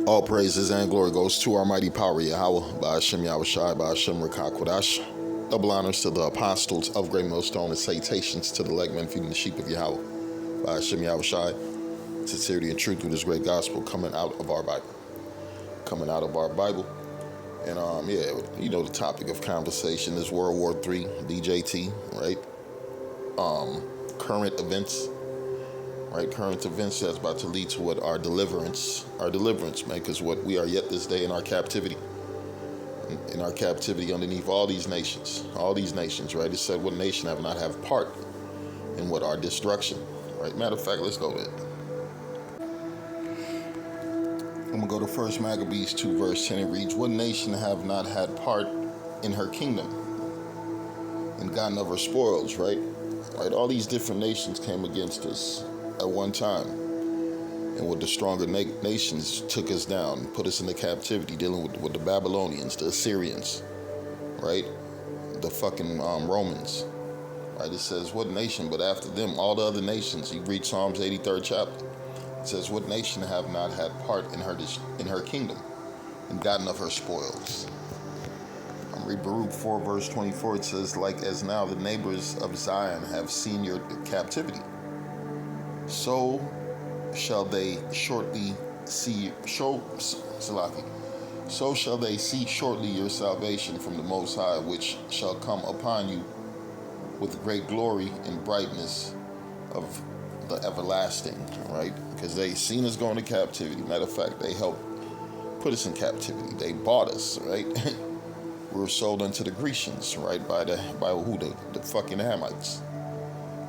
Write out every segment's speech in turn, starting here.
All praises and glory goes to our mighty power, Yahweh, by Hashem Yahushai, by Hashem Rakakwadash. Double honors to the apostles of Great Millstone and salutations to the legmen feeding the sheep of Yahweh, by Hashem Yahushai. Sincerity and truth through this great gospel coming out of our Bible. And you know the topic of conversation is World War III, DJT, right? Current events. Right, current events that's about to lead to what our deliverance, man, because what we are yet this day in our captivity underneath all these nations, right? It said, what nation have not have part in what our destruction, right? Matter of fact, let's go there. I'm gonna go to 1 Maccabees 2 verse 10. It reads, what nation have not had part in her kingdom and gotten of her spoils, right? Right, all these different nations came against us at one time, and what the stronger nations took us down, put us into captivity, dealing with the Babylonians, the Assyrians, right? The fucking Romans, right? It says, what nation, but after them, all the other nations. You read Psalms 83rd chapter. It says, what nation have not had part in her kingdom and gotten of her spoils? Read Baruch 4 verse 24. It says, like as now the neighbors of Zion have seen your captivity, so shall they shortly see shortly your salvation from the Most High, which shall come upon you with great glory and brightness of the everlasting, right? Because they seen us going to captivity. Matter of fact, they helped put us in captivity. They bought us, right? We were sold unto the Grecians, right? By who? The fucking Hamites.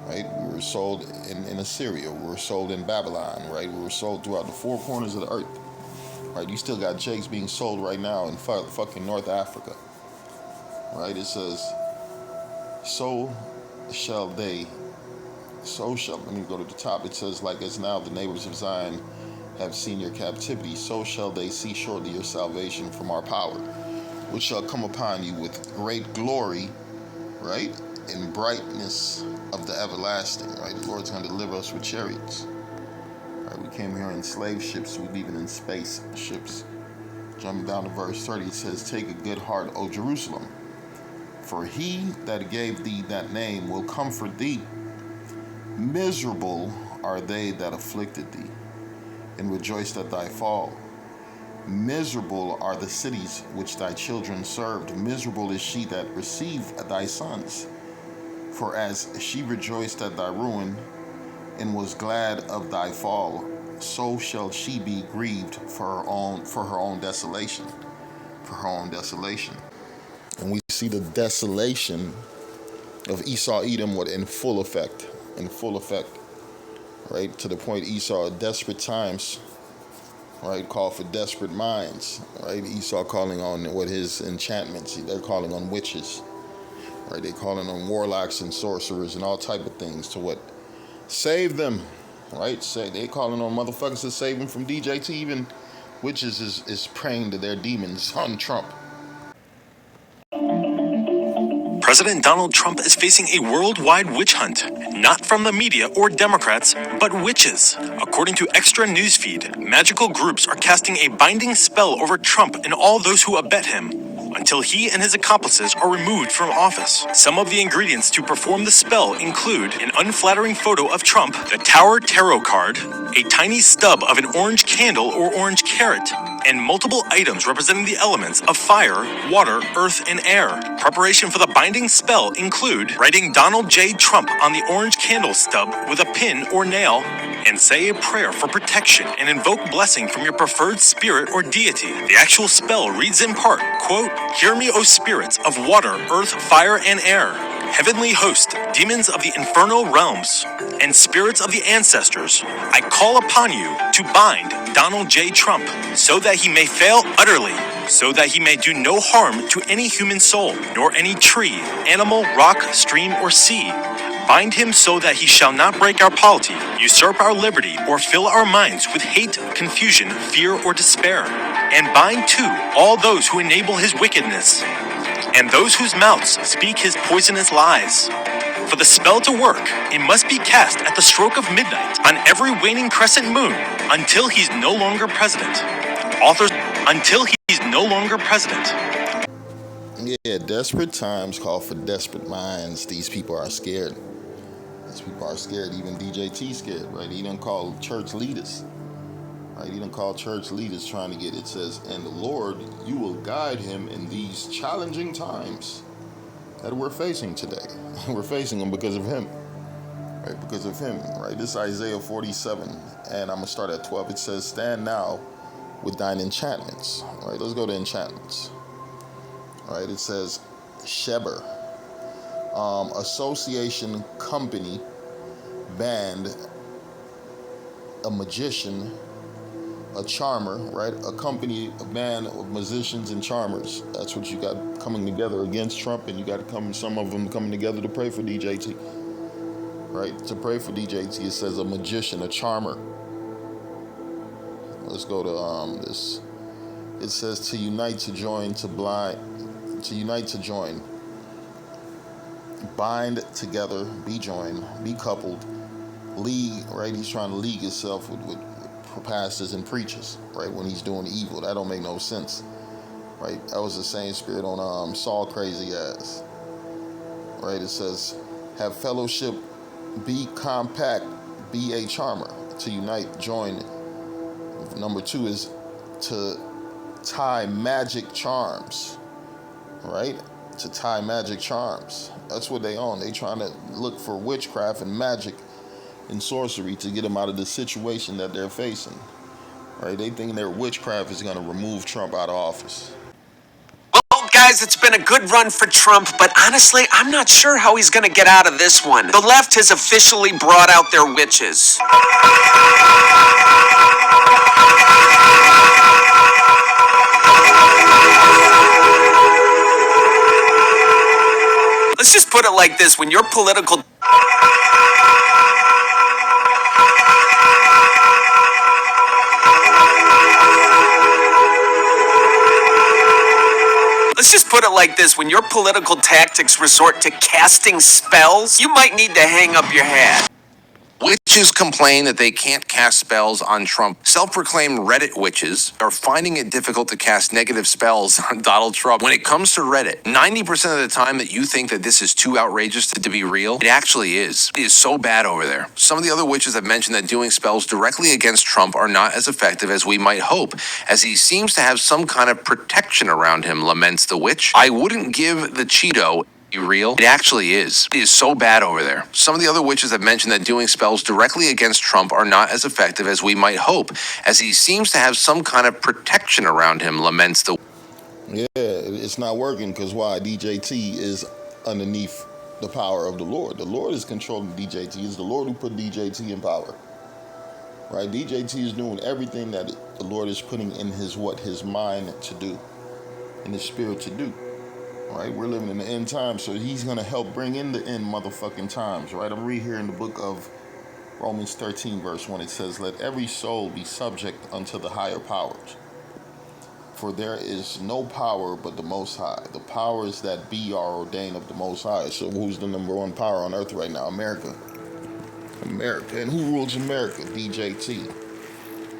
Right? We were sold in Assyria. We were sold in Babylon, right? We were sold throughout the four corners of the earth. Right? You still got jakes being sold right now in fucking North Africa. Right? It says, let me go to the top. It says, like as now the neighbors of Zion have seen your captivity, so shall they see shortly your salvation from our power, which shall come upon you with great glory, right? And brightness of the everlasting, right? The Lord's going to deliver us with chariots. Right? We came here in slave ships. We're leaving in space ships. Jumping down to verse 30, it says, take a good heart, O Jerusalem, for he that gave thee that name will comfort thee. Miserable are they that afflicted thee, and rejoiced at thy fall. Miserable are the cities which thy children served. Miserable is she that received thy sons. For as she rejoiced at thy ruin, and was glad of thy fall, so shall she be grieved for her own desolation. And we see the desolation of Esau, Edom, in full effect, right? To the point Esau at desperate times, right, call for desperate minds, right? Esau calling on his enchantments. They're calling on witches, right? They're calling on warlocks and sorcerers and all type of things to save them, right? They're calling on motherfuckers to save them from DJT. Even witches is praying to their demons on Trump. President Donald Trump is facing a worldwide witch hunt, not from the media or Democrats, but witches. According to Extra Newsfeed, magical groups are casting a binding spell over Trump and all those who abet him, until he and his accomplices are removed from office. Some of the ingredients to perform the spell include an unflattering photo of Trump, the Tower Tarot card, a tiny stub of an orange candle or orange carrot, and multiple items representing the elements of fire, water, earth, and air. Preparation for the binding spell include writing Donald J. Trump on the orange candle stub with a pin or nail, and say a prayer for protection and invoke blessing from your preferred spirit or deity. The actual spell reads in part, quote, hear me, O spirits of water, earth, fire, and air, heavenly host, demons of the infernal realms, and spirits of the ancestors, I call upon you to bind Donald J. Trump, so that he may fail utterly, so that he may do no harm to any human soul, nor any tree, animal, rock, stream, or sea. Bind him so that he shall not break our polity, usurp our liberty, or fill our minds with hate, confusion, fear, or despair. And bind too all those who enable his wickedness, and those whose mouths speak his poisonous lies. For the spell to work, it must be cast at the stroke of midnight on every waning crescent moon until he's no longer president. Authors until he's no longer president. Yeah, desperate times call for desperate minds. These people are scared. These people are scared. Even DJT scared, right? He didn't call church leaders. Right? He didn't call church leaders trying to get, it says, and the Lord, you will guide him in these challenging times that we're facing today. We're facing them because of him. Right? Because of him. Right? This is Isaiah 47. And I'm going to start at 12. It says, stand now with thine enchantments. All right, let's go to enchantments. All right, it says Sheber, association, company, band, a magician, a charmer, right? A company, a band of musicians and charmers. That's what you got coming together against Trump, and you got some of them coming together to pray for DJT, right? To pray for DJT, it says a magician, a charmer. Let's go to this. It says to unite, to join, to unite, to join, bind together, be joined, be coupled, league, right? He's trying to league himself with pastors and preachers, right? When he's doing evil, that don't make no sense, right? That was the same spirit on Saul crazy ass, right? It says have fellowship, be compact, be a charmer, to unite, join. Number 2 is to tie magic charms, right? To tie magic charms. That's what they own. They trying to look for witchcraft and magic and sorcery to get them out of the situation that they're facing, right? They think their witchcraft is going to remove Trump out of office. Well, guys, it's been a good run for Trump, but honestly, I'm not sure how he's going to get out of this one. The left has officially brought out their witches. Let's just put it like this, when your political... Let's just put it like this, when your political tactics resort to casting spells, you might need to hang up your hat. Witches complain that they can't cast spells on Trump. Self-proclaimed Reddit witches are finding it difficult to cast negative spells on Donald Trump. When it comes to Reddit, 90% of the time that you think that this is too outrageous to be real, it actually is. It is so bad over there. Some of the other witches have mentioned that doing spells directly against Trump are not as effective as we might hope, as he seems to have some kind of protection around him, laments the witch. I wouldn't give the Cheeto real. It actually is. It is so bad over there. Some of the other witches have mentioned that doing spells directly against Trump are not as effective as we might hope, as he seems to have some kind of protection around him, laments the... Yeah, it's not working because why? DJT is underneath the power of the Lord. The Lord is controlling DJT. It's the Lord who put DJT in power, right? DJT is doing everything that the Lord is putting in his mind to do, in his spirit to do. Right, we're living in the end times, so he's going to help bring in the end motherfucking times, right? I'm reading here in the book of Romans 13, verse 1. It says, let every soul be subject unto the higher powers. For there is no power but the Most High. The powers that be are ordained of the Most High. So who's the number one power on earth right now? America. America. And who rules America? DJT.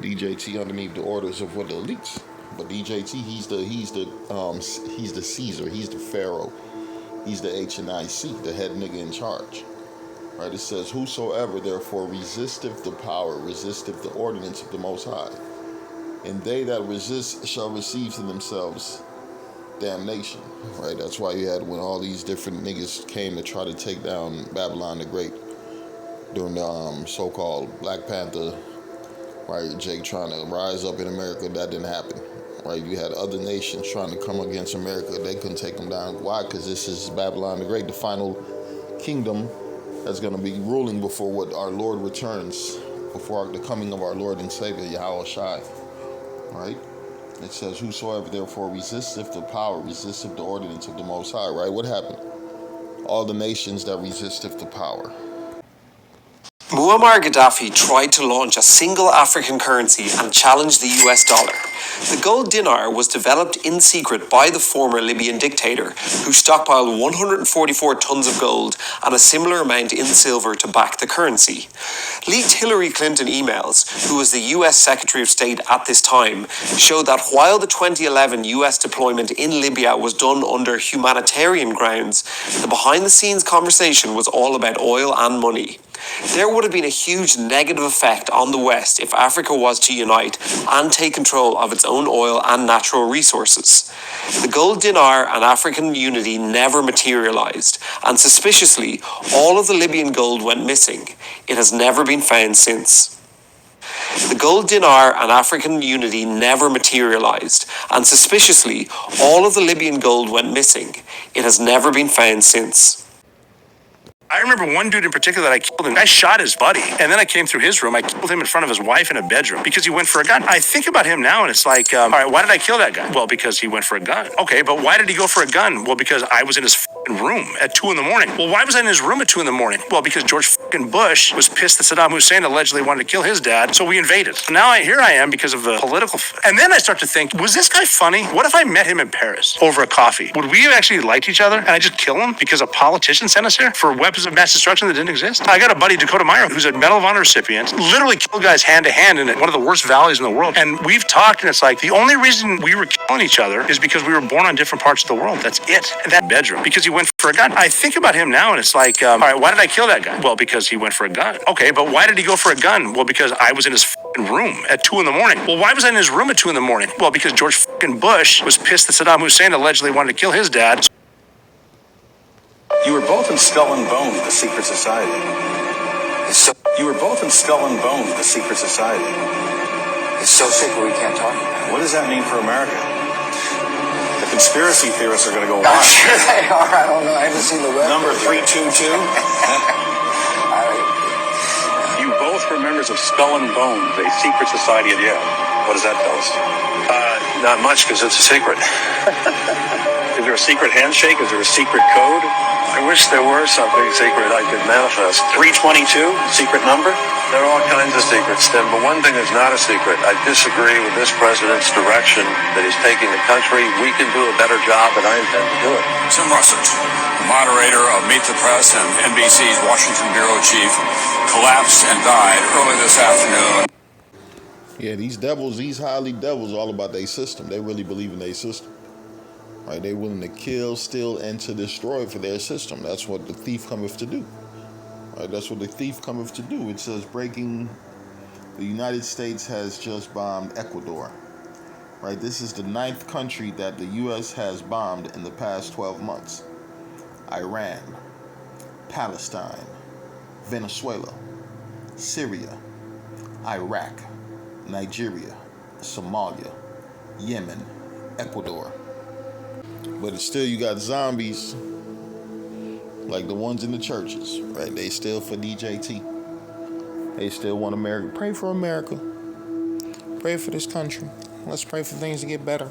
DJT underneath the orders of what the elites. But DJT, he's the Caesar, he's the Pharaoh, he's the HNIC, the head nigga in charge. Right? It says, whosoever therefore resisteth the power, resisteth the ordinance of the Most High. And they that resist shall receive to themselves damnation. Right? That's why you had when all these different niggas came to try to take down Babylon the Great during the so-called Black Panther, right? Jake trying to rise up in America, that didn't happen. Right, you had other nations trying to come against America. They couldn't take them down. Why? Because this is Babylon the Great, the final kingdom that's going to be ruling before what our Lord returns, before the coming of our Lord and Savior, Yahweh Shai. Right? It says, whosoever therefore resisteth the power, resisteth the ordinance of the Most High. Right? What happened? All the nations that resisteth the power. Muammar Gaddafi tried to launch a single African currency and challenge the US dollar. The gold dinar was developed in secret by the former Libyan dictator, who stockpiled 144 tons of gold and a similar amount in silver to back the currency. Leaked Hillary Clinton emails, who was the US Secretary of State at this time, showed that while the 2011 US deployment in Libya was done under humanitarian grounds, the behind-the-scenes conversation was all about oil and money. There would have been a huge negative effect on the West if Africa was to unite and take control of its own oil and natural resources. The gold dinar and African unity never materialized, and suspiciously, all of the Libyan gold went missing. It has never been found since. The gold dinar and African unity never materialized, and suspiciously, all of the Libyan gold went missing. It has never been found since. I remember one dude in particular that I killed him. I shot his buddy, and then I came through his room. I killed him in front of his wife in a bedroom because he went for a gun. I think about him now, and it's like, all right, why did I kill that guy? Well, because he went for a gun. Okay, but why did he go for a gun? Well, because I was in his room at 2 a.m. Well, why was I in his room at 2 a.m? Well, because George Bush was pissed that Saddam Hussein allegedly wanted to kill his dad, so we invaded. So now here I am because of the political. And then I start to think, was this guy funny? What if I met him in Paris over a coffee? Would we have actually liked each other? And I just kill him because a politician sent us here for weapons of mass destruction that didn't exist? I got a buddy, Dakota Meyer, who's a Medal of Honor recipient, literally killed guys hand to hand in one of the worst valleys in the world. And we've talked, and it's like, the only reason we were killing each other is because we were born on different parts of the world. That's it. And that bedroom, because he went for a gun. I think about him now, and it's like, all right, why did I kill that guy? Well, because he went for a gun. Okay, but why did he go for a gun? Well, because I was in his room at 2 a.m. Well, why was I in his room at 2 a.m? Well, because George Bush was pissed that Saddam Hussein allegedly wanted to kill his dad. You were both in Skull and Bones, the secret society. You were both in Skull and Bones, the secret society. It's so secret we can't talk about it. What does that mean for America? The conspiracy theorists are going to go I'm wild. sure they are. I don't know. I haven't seen the web. Number 322. You both were members of Skull and Bones, a secret society at Yale. What does that tell us? Not much, because it's a secret. Is there a secret handshake? Is there a secret code? I wish there were something secret I could manifest. 322, secret number? There are all kinds of secrets, Tim, but one thing is not a secret. I disagree with this president's direction that he's taking the country. We can do a better job, and I intend to do it. Tim Russert, the moderator of Meet the Press and NBC's Washington bureau chief, collapsed and died early this afternoon. Yeah, these devils, these highly devils, all about their system. They really believe in their system. Right? They're willing to kill, steal, and to destroy for their system. That's what the thief cometh to do. Right? That's what the thief cometh to do. It says the United States has just bombed Ecuador. Right? This is the 9th country that the U.S. has bombed in the past 12 months. Iran, Palestine, Venezuela, Syria, Iraq, Nigeria, Somalia, Yemen, Ecuador. But it's still, you got zombies like the ones in the churches, right? They still for DJT. They still want America. Pray for America. Pray for this country. Let's pray for things to get better,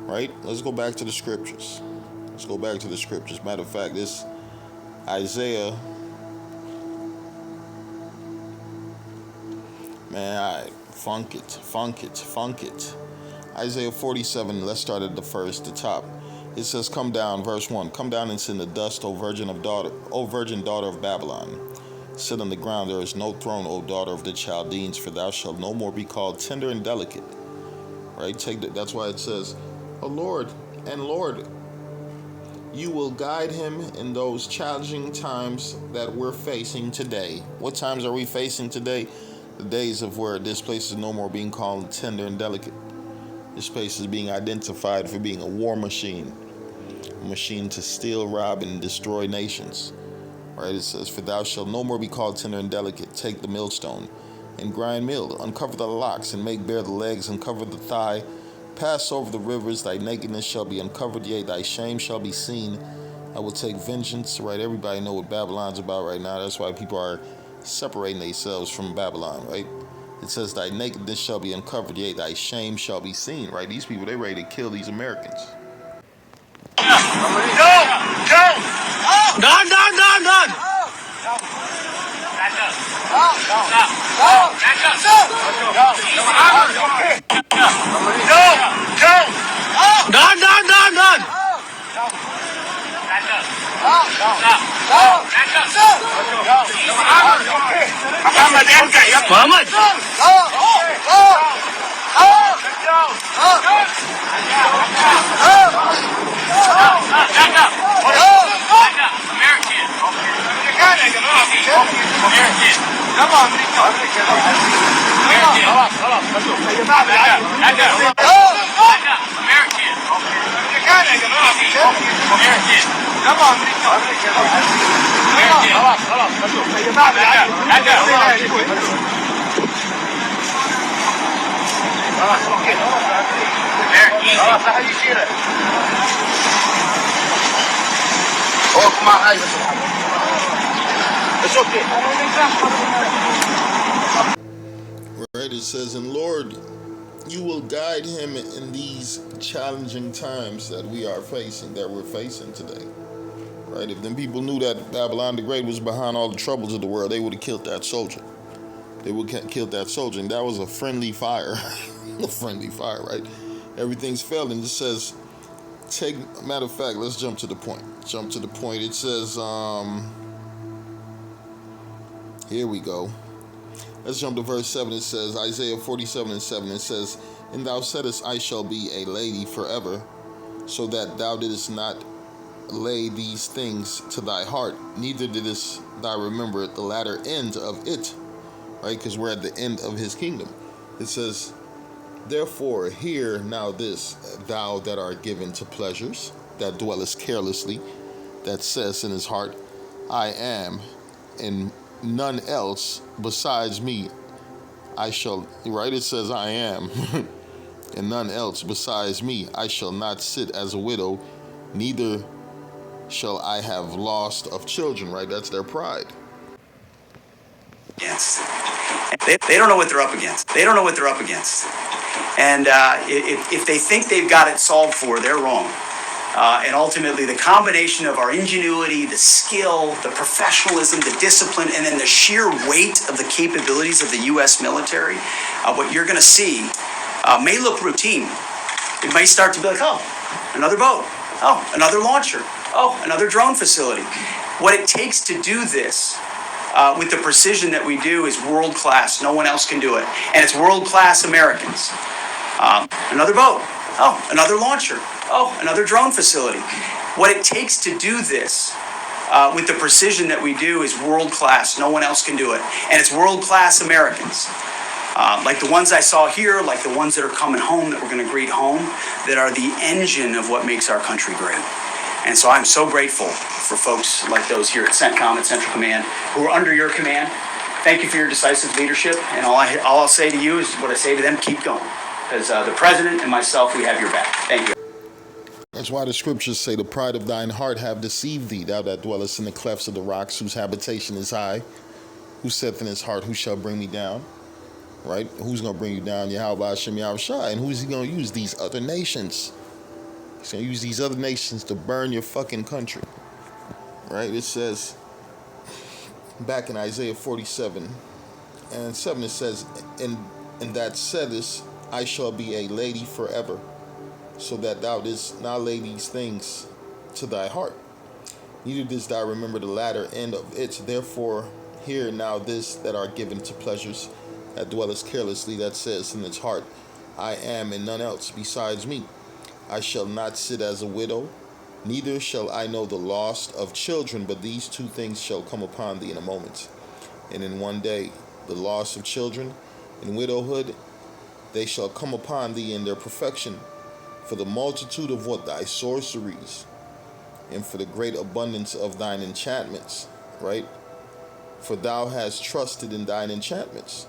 right? Let's go back to the scriptures. Let's go back to the scriptures. Matter of fact, this Isaiah, man, all right, funk it. Isaiah 47, let's start at the top. It says, come down, verse 1, come down and sit in the dust, O virgin daughter of Babylon. Sit on the ground, there is no throne, O daughter of the Chaldeans, for thou shalt no more be called tender and delicate. Right? That's why it says, O Lord, and Lord, you will guide him in those challenging times that we're facing today. What times are we facing today? The days of where this place is no more being called tender and delicate. This place is being identified for being a war machine. A machine to steal, rob, and destroy nations. Right? It says, for thou shalt no more be called tender and delicate. Take the millstone and grind meal. Uncover the locks and make bare the legs. Uncover the thigh. Pass over the rivers. Thy nakedness shall be uncovered. Yea, thy shame shall be seen. I will take vengeance. Right? Everybody know what Babylon's about right now. That's why people are separating themselves from Babylon. Right? It says, thy nakedness shall be uncovered, yea, thy shame shall be seen, right? These people, they ready to kill these Americans. Right, it says, and Lord, you will guide him in these challenging times that we're facing today. Right? If them people knew that Babylon the Great was behind all the troubles of the world, they would have killed that soldier. They would have killed that soldier, and that was a friendly fire. A friendly fire, right? Everything's failing. It says, matter of fact, let's jump to the point. It says, here we go. Let's jump to verse 7. It says, Isaiah 47:7. It says, and thou saidest, I shall be a lady forever, so that thou didst not lay these things to thy heart, neither didst thou remember the latter end of it. Right? Because we're at the end of his kingdom. It says, therefore, hear now this, thou that art given to pleasures, that dwellest carelessly, that says in his heart, I am, and none else besides me I shall, right? It says I am, and none else besides me I shall not sit as a widow, neither shall I have lost of children, right? That's their pride. Yes. They don't know what they're up against. And if they think they've got it solved for, they're wrong. And ultimately, the combination of our ingenuity, the skill, the professionalism, the discipline, and then the sheer weight of the capabilities of the U.S. military, what you're going to see may look routine. It may start to be like, oh, another boat. Oh, another launcher. Oh, another drone facility. What it takes to do this with the precision that we do is world-class. No one else can do it. And it's world-class Americans. Another boat. Oh, another launcher. Oh, another drone facility. What it takes to do this with the precision that we do is world-class. No one else can do it. And it's world-class Americans. Like the ones I saw here, like the ones that are coming home, that we're going to greet home, that are the engine of what makes our country great. And so I'm so grateful for folks like those here at CENTCOM, at Central Command, who are under your command. Thank you for your decisive leadership. And all I'll say to you is what I say to them, keep going. Because the President and myself, we have your back. Thank you. That's why the scriptures say, the pride of thine heart have deceived thee, thou that dwellest in the clefts of the rocks, whose habitation is high, who saith in his heart, who shall bring me down? Right? Who's going to bring you down? Yahweh Hashem Yahushua. And who's he going to use? These other nations. He's going to use these other nations to burn your fucking country. Right? It says, back in Isaiah 47:7, it says, and that saidest, I shall be a lady forever, so that thou didst not lay these things to thy heart, neither didst thou remember the latter end of it. Therefore, hear now this, that are given to pleasures, that dwellest carelessly, that says in its heart, I am, and none else besides me. I shall not sit as a widow, neither shall I know the loss of children, but these two things shall come upon thee in a moment. And in one day, the loss of children and widowhood, they shall come upon thee in their perfection, for the multitude of what thy sorceries, and for the great abundance of thine enchantments, right? For thou hast trusted in thine enchantments.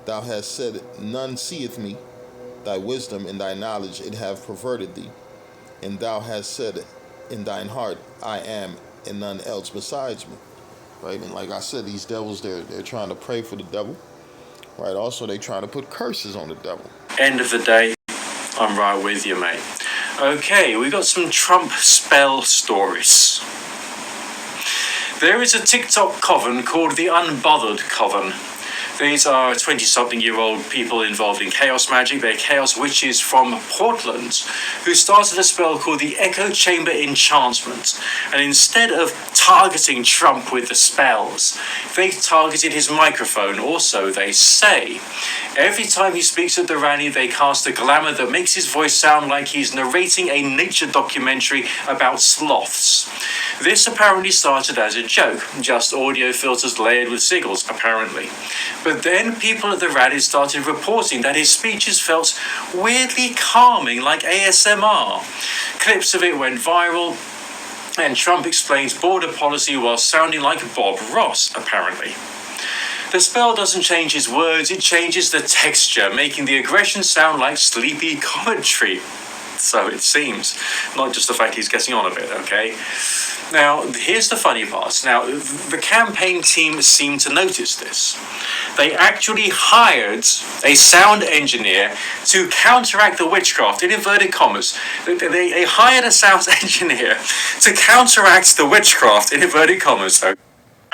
Thou hast said, none seeth me. Thy wisdom and thy knowledge, it have perverted thee. And thou hast said in thine heart, I am, and none else besides me. Right? And like I said, these devils, they're trying to pray for the devil. Right? Also, they're trying to put curses on the devil. End of the day, I'm right with you, mate. Okay, we got some Trump spell stories. There is a TikTok coven called the Unbothered Coven, These are 20-something-year-old people involved in chaos magic. They're chaos witches from Portland who started a spell called the Echo Chamber Enchantment. And instead of targeting Trump with the spells, they targeted his microphone. Also, they say, every time he speaks at the rally, they cast a glamour that makes his voice sound like he's narrating a nature documentary about sloths. This apparently started as a joke, just audio filters layered with sigils, apparently. But then people at the rally started reporting that his speeches felt weirdly calming, like ASMR. Clips of it went viral, and Trump explains border policy while sounding like Bob Ross, apparently. The spell doesn't change his words, it changes the texture, making the aggression sound like sleepy commentary. So it seems, not just the fact he's getting on a bit, okay? Now, here's the funny part. Now, the campaign team seemed to notice this. They actually hired a sound engineer to counteract the witchcraft, in inverted commas. They hired a sound engineer to counteract the witchcraft, in inverted commas,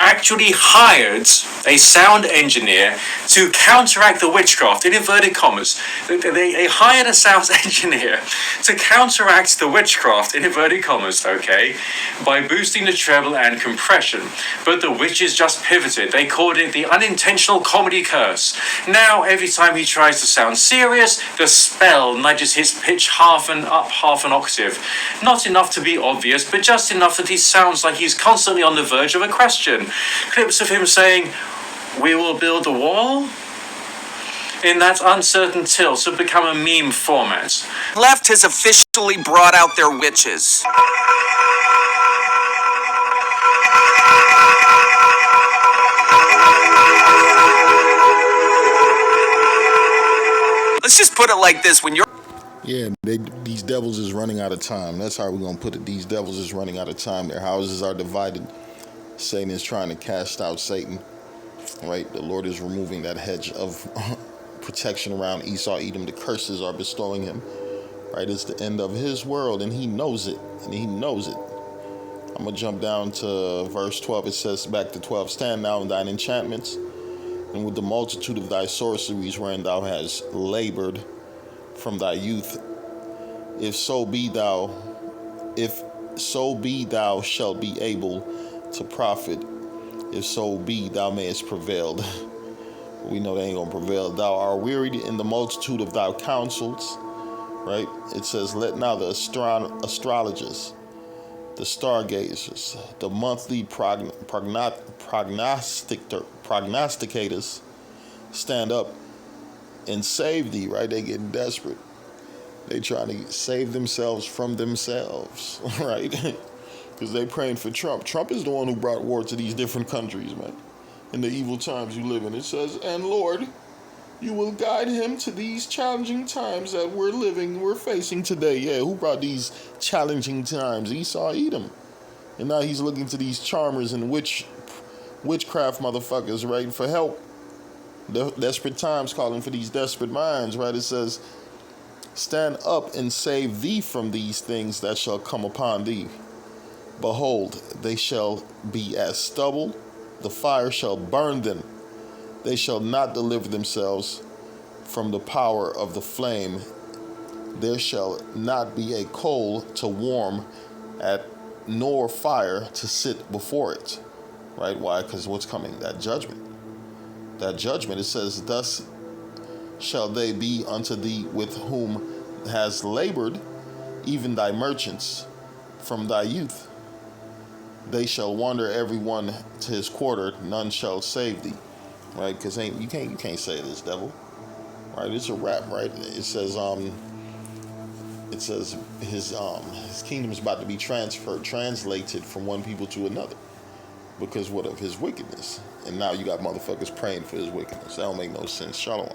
actually hired a sound engineer to counteract the witchcraft, in inverted commas. They hired a sound engineer to counteract the witchcraft, in inverted commas, okay, by boosting the treble and compression. But the witches just pivoted. They called it the unintentional comedy curse. Now, every time he tries to sound serious, the spell nudges his pitch half an octave. Not enough to be obvious, but just enough that he sounds like he's constantly on the verge of a question. Clips of him saying, "We will build a wall?" in that uncertain tilt have become a meme format. Left has officially brought out their witches. Let's just put it like this, when you're... Yeah, these devils is running out of time. That's how we're going to put it. These devils is running out of time. Their houses are divided. Satan is trying to cast out Satan, right? The Lord is removing that hedge of protection around Esau, Edom. The curses are bestowing him, right? It's the end of his world, and he knows it, and he knows it. I'm going to jump down to verse 12. It says, back to 12, "Stand now in thine enchantments, and with the multitude of thy sorceries wherein thou hast labored from thy youth, if so be thou shalt be able to profit, if so be thou mayest prevail." We know they ain't gonna prevail. "Thou art wearied in the multitude of thy counsels," right? It says, "Let now the astrologers, the stargazers, the monthly prognosticators stand up and save thee," right? They getting desperate. They trying to save themselves from themselves, right? Because they praying for Trump. Trump is the one who brought war to these different countries, man. In the evil times you live in. It says, "And Lord, you will guide him to these challenging times that we're facing today." Yeah, who brought these challenging times? Esau, Edom. And now he's looking to these charmers and witchcraft motherfuckers, right, for help. The desperate times calling for these desperate minds, right? It says, "Stand up and save thee from these things that shall come upon thee. Behold, they shall be as stubble, the fire shall burn them. They shall not deliver themselves from the power of the flame. There shall not be a coal to warm at, nor fire to sit before it." Right? Why? Because what's coming? That judgment. That judgment. It says, "Thus shall they be unto thee with whom has labored, even thy merchants from thy youth. They shall wander every one to his quarter, none shall save thee." Right? Because you can't say this, devil. Right? It's a rap, right? It says his kingdom is about to be translated from one people to another. Because what of his wickedness? And now you got motherfuckers praying for his wickedness. That don't make no sense. Shalom.